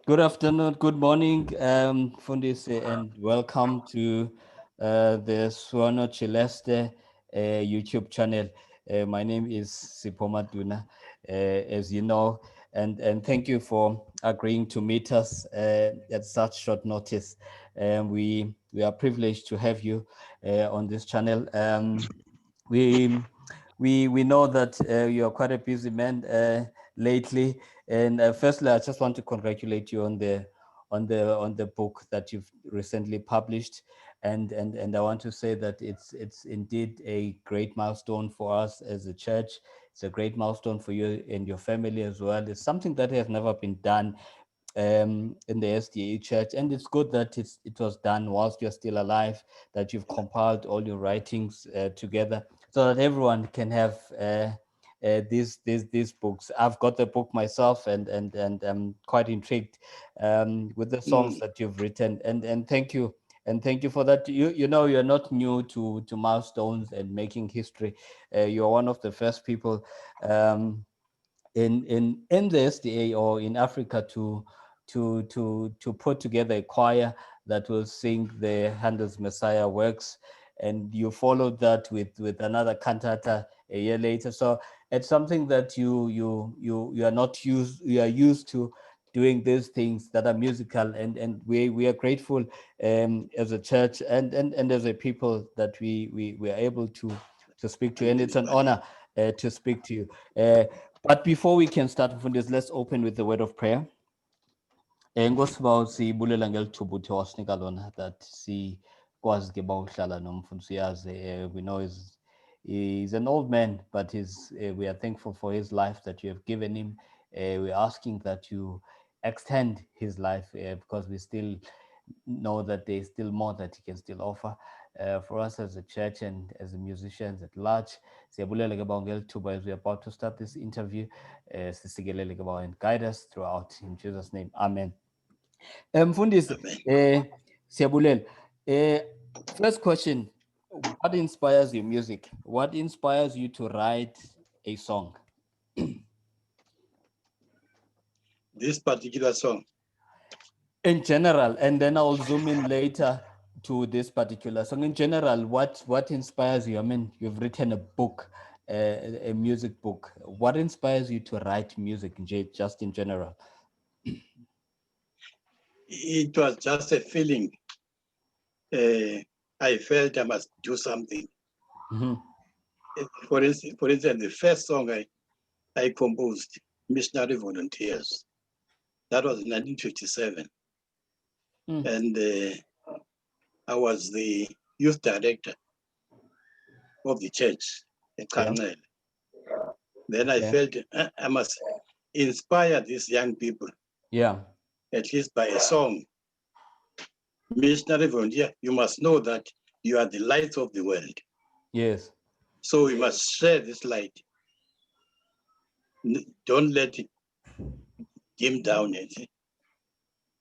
Good afternoon, good morning, Fundisi, and welcome to the Suono Celeste YouTube channel. My name is Sipho Maduna, as you know, and thank you for agreeing to meet us at such short notice. We are privileged to have you on this channel. We we know that you are quite a busy man lately, and firstly, I just want to congratulate you on the book that you've recently published, and I want to say that it's indeed a great milestone for us as a church. It's a great milestone for you and your family as well. It's something that has never been done in the SDA church. And it's good that it was done whilst you're still alive, that you've compiled all your writings together so that everyone can have these books. I've got the book myself, and I'm quite intrigued with the songs Mm. that you've written. And thank you. And thank you for that. You know, you're not new to milestones and making history. You're one of the first people in the SDA or in Africa to put together a choir that will sing the Handel's Messiah works, and you followed that with another cantata a year later. So it's something that you are not used you are used to doing these things that are musical, and we are grateful as a church and as a people that we are able to speak to you, and it's an honor to speak to you. But before we can start, Mfundisi, let's open with the word of prayer. Ngosibawo sibulela ngelithuba uthi wasinika lona that sikwazi ke bawuhlala nomfundisi Yaze. We know he's an old man, but we are thankful for his life that you have given him. We're asking that you extend his life because we still know that there's still more that he can still offer for us as a church and as musicians at large. Siyabulela ke Baba ngelithuba as we're about to start this interview. Sisikelele ke Baba and guide us throughout. In Jesus' name, amen. Mfundisi, Amen. siyabulela. First question, what inspires your music? What inspires you to write a song? This particular song, In general, and then I'll zoom in later to this particular song. In general, what inspires you? I mean, you've written a book, a music book. What inspires you to write music, just in general? it was just a feeling. I felt I must do something. Mm-hmm. For instance, the first song I composed, Missionary Volunteers, that was in 1957. And I was the youth director of the church at Carmel. Then I felt I must inspire these young people, at least by a song. Missionary volunteer, you must know that you are the light of the world. Yes. So we must share this light. Don't let it dim down.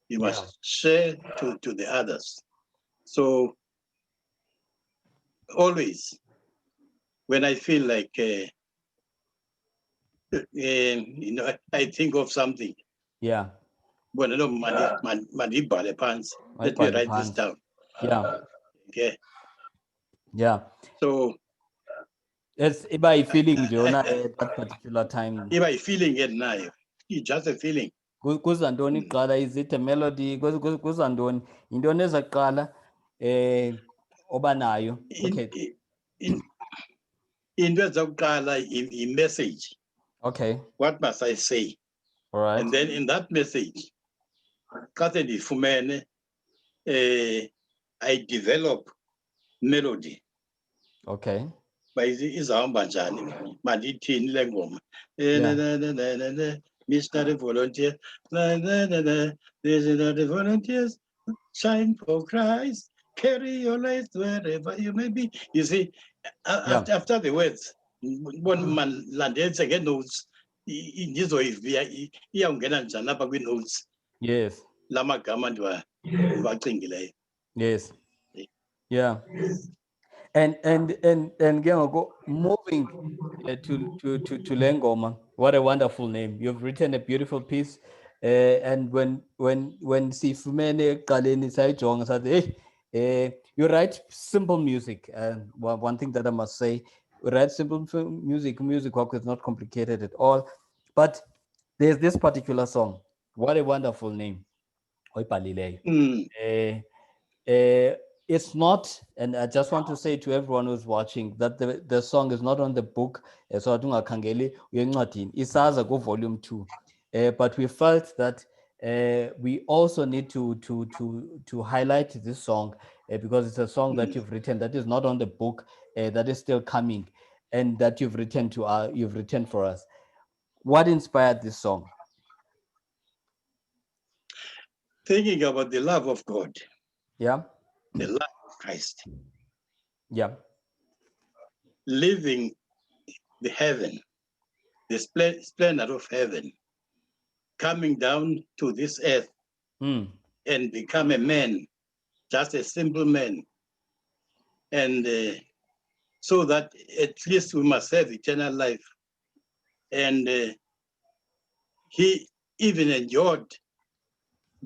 You must share to the others. So always, when I feel like, I think of something. Yeah. Well, let me write this down. Yeah. Okay. Yeah. So it's by feeling, Jonah, at that particular time. By feeling it now, it's just a feeling. Kuza ntoni kuqala? Is it a melody? Kuza ntoni? Yintoni ezaqala oba nayo? Okay. Into ezakuqala i-message. Okay. What must I say? All right. And then in that message, I develop melody. Okay. Izahamba njani? Mandithini le ngoma? Missionary volunteer. Missionary volunteers, shine for Christ. Carry your light wherever you may be. You see, after the words, one man landed again notes. In this way, iyawungena njani apha kwi-notes. Yes. La magama ndiwacingileyo. Yes. Yeah. And go moving to Lengoma. What a wonderful name. You've written a beautiful piece. And when sifumene ekuqaleni sayijonga sathi, hey, you write simple music. And one thing that I must say, you write simple music. Music work is not complicated at all. But there's this particular song. What a wonderful name. Oyibhalileyo. It's not, and I just want to say to everyone who's watching that the song is not on the book. So ungakhangeli uyencwadini isaza volume 2. But we felt that we also need to highlight this song because it's a song that you've written that is not on the book, that is still coming, and that you've written for us. What inspired this song? Thinking about the love of God. Yeah. The love of Christ. Yeah. Living the heaven, the splendor of heaven, coming down to this earth and become a man, just a simple man. And so that at least we must have eternal life. And he even endured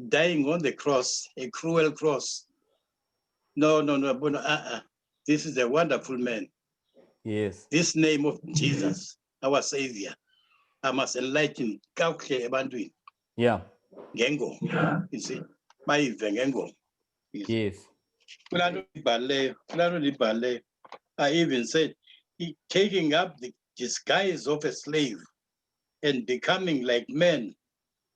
dying on the cross, a cruel cross. No. This is a wonderful man. Yes. This name of Jesus, our Savior, I must enlighten. Yeah. Gengo, you see, my Gengo. Yes. I even said, he taking up the disguise of a slave and becoming like men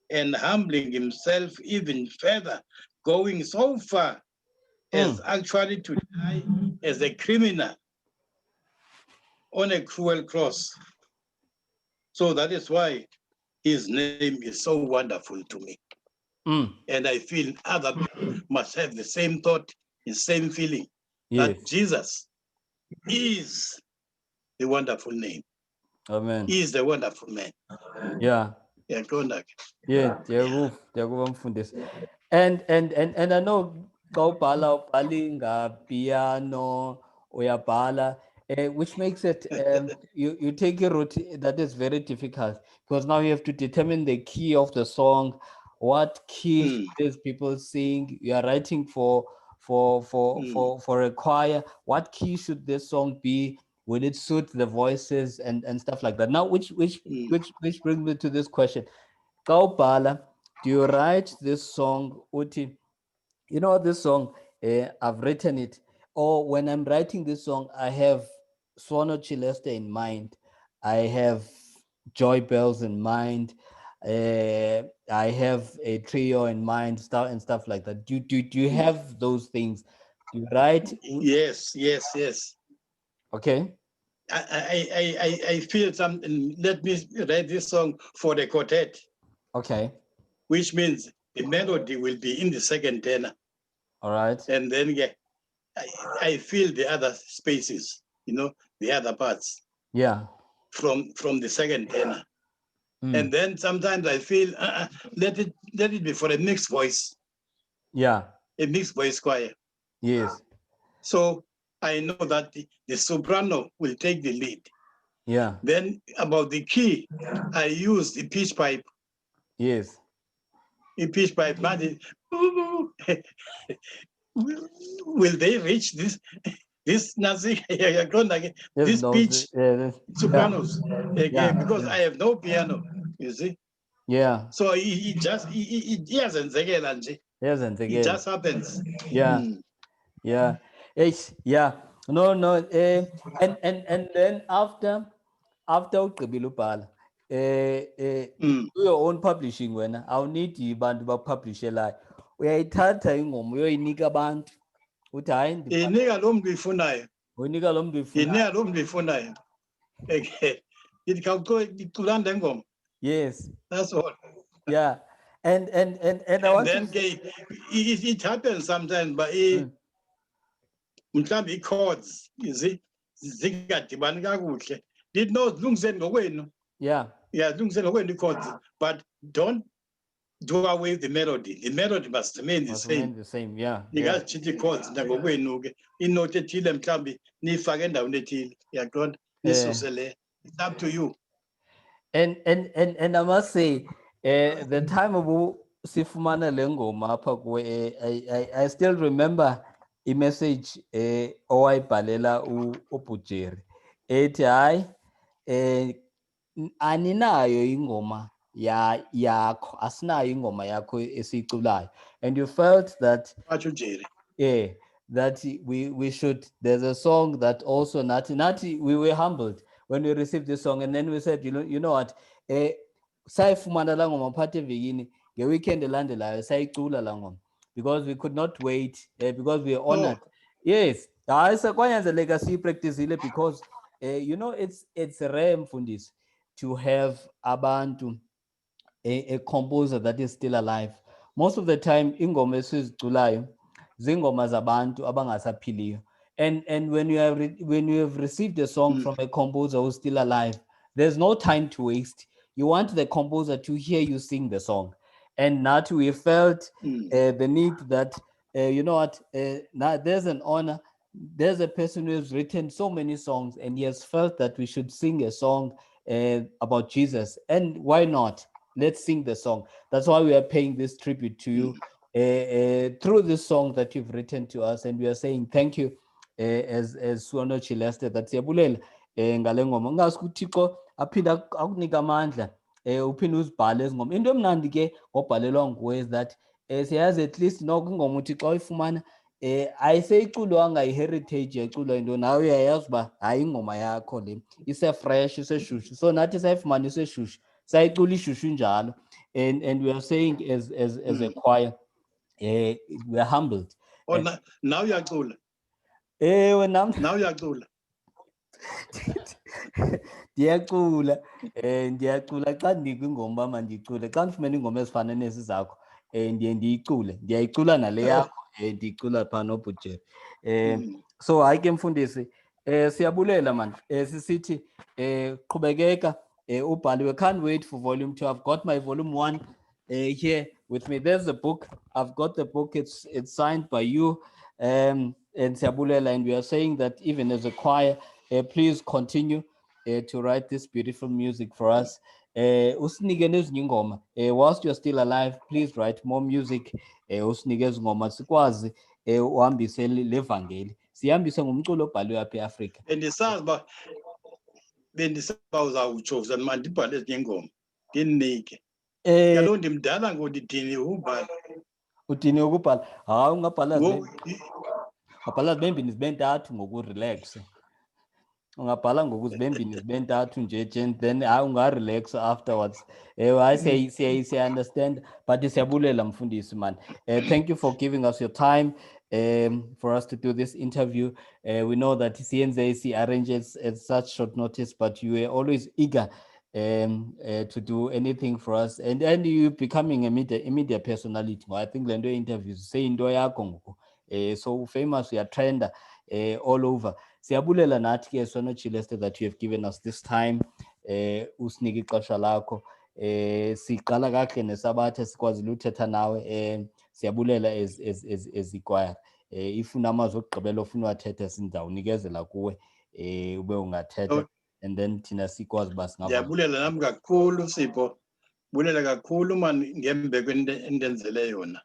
and humbling himself even further, going so far as actually to die as a criminal on a cruel cross. So that is why his name is so wonderful to me. And I feel other people must have the same thought, the same feeling, that Jesus is the wonderful name. Amen. He is the wonderful man. Yeah. Yeah, And I know go bala piano uyabhala, which makes it you take a route that is very difficult because now you have to determine the key of the song. What key should these people sing? You are writing for a choir. What key should this song be? Will it suit the voices and stuff like that? Now, which brings me to this question. Kaubala, do you write this song, Uti? You know this song, I've written it. Or when I'm writing this song, I have Suono Celeste in mind. I have Joy Bells in mind. I have a trio in mind, stuff like that. Do you have those things? Do you write? Yes. Okay. I feel something. Let me write this song for the quartet. Okay. Which means the melody will be in the second tenor. All right. And then I feel the other spaces, the other parts. Yeah. From the second tenor. And then sometimes I feel let it be for a mixed voice. Yeah. A mixed voice choir. Yes. So I know that the soprano will take the lead. Yeah. Then about the key, I use the pitch pipe. Yes. The pitch pipe, will they reach this Nazi this pitch sopranos again? Because I have no piano, you see. Yeah. So it just it just happens. Yeah. Yeah. Yeah. No. And then after ugqibile ubhala your own publishing wena awunidi bantu bapublishelayo, uyayithatha ingoma uyoyinika abantu uthi hayi inika lo mntu ifunayo, uyinika lo mntu inika lo mntu ifunayo. Ithi khawucula le ngoma. Yes. That's all. Yeah. And then it happens sometimes, but mhlawumbe i-chords zingadibani kakuhle. Did not zilungiseni ngokwenu. Yeah, zilungiseni ngokwenu i-chords, but don't do away with the melody. The melody must remain the same. Yeah. Ningazitshintsha i-chords nangokwenu ke. Inote ethile mhlawumbe niyifake endaweni ethile. Yaqonda? Nisuse le. It's up to you. And I must say, The time of sifumana le ngoma apha kuwe, I still remember i-message owayibhalela uBujeri ethi hayi aninayo ingoma yakho, asinayo ingoma yakho esiyiculayo, and you felt that yeah, that we should, there's a song that also nati we were humbled when we received this song, and then we said, you know what, sayifumana la ngoma phakathi evekini, nge-weekend elandelayo sayicula la ngoma, because we could not wait, because we are honored. Yes, hayi sekwanyanzeleka siyipracticile because you know, it's rare mfundisi to have abantu, a composer that is still alive. Most of the time ingoma esiziculayo zingoma zabantu abangasaphiliyo, and when you have received a song from a composer who's still alive, there's no time to waste. You want the composer to hear you sing the song, and not we felt the need that you know what, now there's an honor, there's a person who has written so many songs, and he has felt that we should sing a song about Jesus, and why not, let's sing the song. That's why we are paying this tribute to you through this song that you've written to us, and we are saying thank you as Suono Celeste, that siyabulela ngale ngoma. Ngazi ukuthi uThixo aphinde akunika amandla uphinde uzibhale ezingoma. Into emnandi ke ngobhalelwa nguwe is that siyazi at least noko ingoma uthi xa uyifumana ayiseyiculwanga i-heritage yaculwa into, nawe uyayazi uba hayi ingoma yakho le ise-fresh iseshushu, so nathi sayifumana iseshushu sayicula ishushu njalo, and we are saying as a choir, we are humbled. Now uyacula. Now uyacula. ndiyacula ndiyacula xa ndinikwa ingoma uba ndiyicule, xa ndifumene iingoma ezifana nezi zakho ndiye ndiyayicula nale yakho ndiyicula phaa noBujeri. So hayi ke mfundisi, siyabulela man, sisithi qhubekeka ubhali. We can't wait for volume 2. I've got my volume 1 here with me. There's the book. I've got the book. It's signed by you and siyabulela, and we are saying that even as a choir, please continue to write this beautiful music for us. Usinike nezinye ingoma whilst you're still alive, please write more music, usinike ezingoma sikwazi uhambise levangeli, sihambise ngomculo obhalwe apha eAfrika. Bendisaba uzawutsho manje ndibhale ezinye ingoma ndinike. Kaloku ndimdala ngodidini ubhala. Udini ukubhala? Hayi ungabhala zibe mbini zibe ntathu ngokurelaxa. Ungabhala ngokuzibembini zibe ntathu nje, then hayi ungarelax afterwards. Hayi siya understand, but siyabulela mfundisi man. Thank you for giving us your time for us to do this interview. We know that CNZAC arranges at such short notice, but you were always eager to do anything for us, and you becoming a media personality. I think le nto interviews say into yakho ngoku, so famous, we are trender all over. Siyabulela nathi ke Suono Celeste that you have given us this time, usinike ixesha lakho, siqala kakuhle nesabatha sikwazile uthetha nawe, siyabulela as ikwaya. If unamazwi okugqibela ofuna wathetha sizawunikezela kuwe ube ungathetha, and then thina sikwazi uba singaba. Ndiyabulela nami kakhulu Sipho, bulela kakhulu man ngembeko endenzele yona.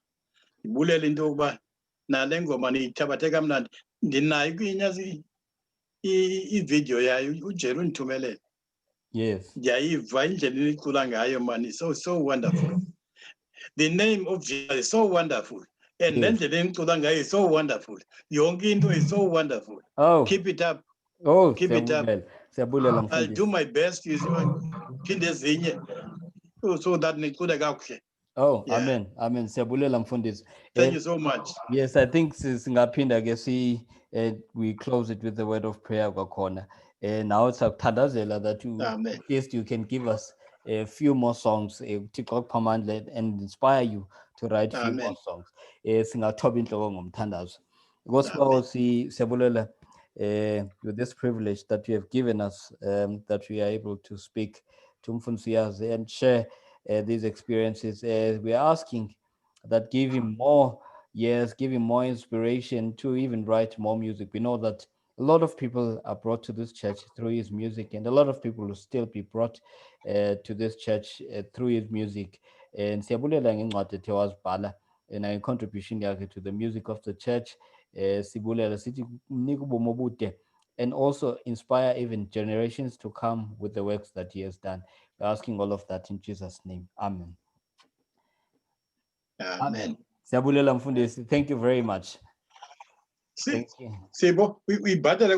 Ndibulela into yokuba nale ngoma niyithabathe kamnandi, ndinayo kuyinyazi i-video yayo uJeri undithumelele. Yes. Ndiyayiva indlela enicula ngayo man, is so wonderful. The name of Jesus is so wonderful, and nendlela enicula ngayo is so wonderful. Yonke into is so wonderful. Keep it up. Keep it up. Siyabulela. I'll do my best phinde ezinye so that nicule kakuhle. Yeah. Amen. Siyabulela mfundisi. Thank you so much. Yes, I think singaphinda ke we close it with the word of prayer kwakhona. Now it's akuthandazela that at least you can give us a few more songs and inspire you to write few more songs. Singathoba inhloko ngomthandazo. Gospel siyabulela with this privilege that you have given us, that we are able to speak to Pastor Yaze and share these experiences. We are asking that give him more years, give him more inspiration to even write more music. We know that A lot of people are brought to this church through his music, and a lot of people will still be brought to this church through his music. And siyabulela ngencwadi ethe wazibhala contribution yakhe to the music of the church. Sibulela sithi mnika ubomi obude and also inspire even generations to come with the works that he has done. We're asking all of that in Jesus' name. Amen. Amen. Siyabulela mfundisi. Thank you very much. Thank you. Sipho, we battle